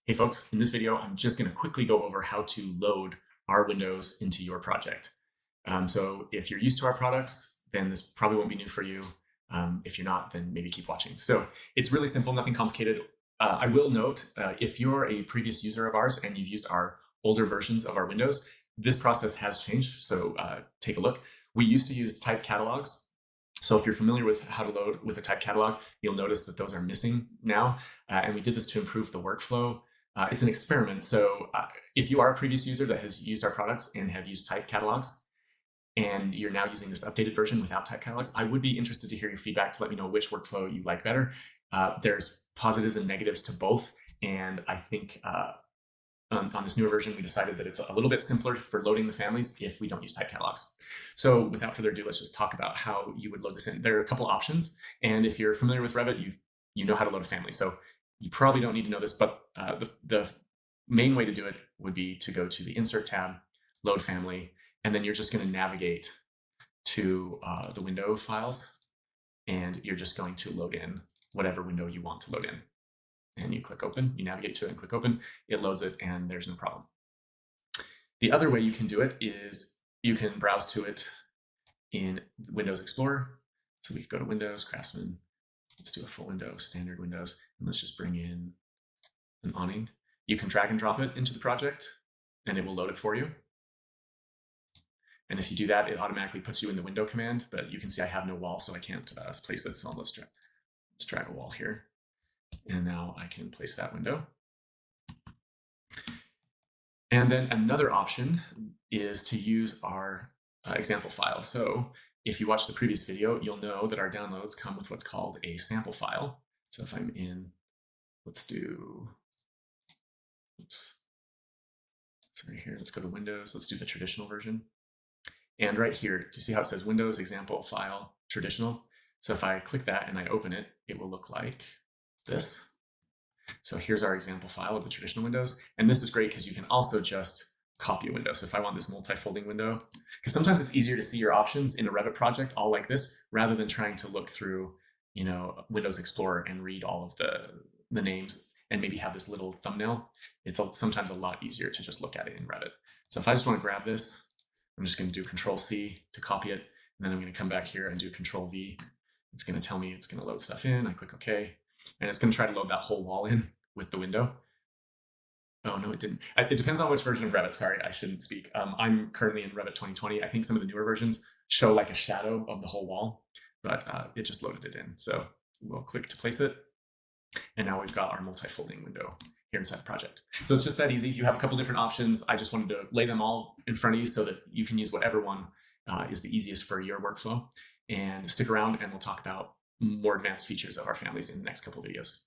Hey folks, in this video, I'm just going to quickly go over how to load our windows into your project. So if you're used to our products, then this probably won't be new for you. If you're not, then maybe keep watching. So it's really simple, nothing complicated. I will note, if you're a previous user of ours and you've used our older versions of our windows, this process has changed. So take a look. We used to use type catalogs. So if you're familiar with how to load with a type catalog, you'll notice that those are missing now. And we did this to improve the workflow. It's an experiment. So if you are a previous user that has used our products and have used type catalogs, and you're now using this updated version without type catalogs, I would be interested to hear your feedback to let me know which workflow you like better. There's positives and negatives to both. And I think on this newer version, we decided that it's a little bit simpler for loading the families if we don't use type catalogs. So without further ado, let's just talk about how you would load this in. There are a couple options. And if you're familiar with Revit, you know how to load a family. So you probably don't need to know this, but the main way to do it would be to go to the Insert tab, Load Family, and then you're just going to navigate to the window files, and you're just going to load in whatever window you want to load in. And you click Open, you navigate to it and click Open, it loads it, and there's no problem. The other way you can do it is you can browse to it in Windows Explorer. So we could go to Windows, Craftsman, let's do a full window, standard windows, and let's just bring in an awning. You can drag and drop it into the project and it will load it for you. And if you do that, it automatically puts you in the window command, but you can see I have no wall, so I can't place it. So let's drag a wall here. And now I can place that window. And then another option is to use our example file. So if you watched the previous video, you'll know that our downloads come with what's called a sample file. So if I'm in, let's do, oops. So right here, let's go to Windows. Let's do the traditional version. And right here, do you see how it says Windows example file traditional? So if I click that and I open it, it will look like this. So here's our example file of the traditional windows. And this is great because you can also just copy a window. So if I want this multi-folding window, because sometimes it's easier to see your options in a Revit project all like this, rather than trying to look through, Windows Explorer and read all of the names and maybe have this little thumbnail. It's sometimes a lot easier to just look at it in Revit. So if I just want to grab this, I'm just going to do Control-C to copy it. And then I'm going to come back here and do Control-V. It's going to tell me it's going to load stuff in. I click OK. And it's going to try to load that whole wall in with the window. Oh, no, it didn't. It depends on which version of Revit. Sorry, I shouldn't speak. I'm currently in Revit 2020. I think some of the newer versions show like a shadow of the whole wall, but it just loaded it in. So we'll click to place it. And now we've got our multi-folding window here inside the project. So it's just that easy. You have a couple different options. I just wanted to lay them all in front of you so that you can use whatever one is the easiest for your workflow. And stick around and we'll talk about more advanced features of our families in the next couple of videos.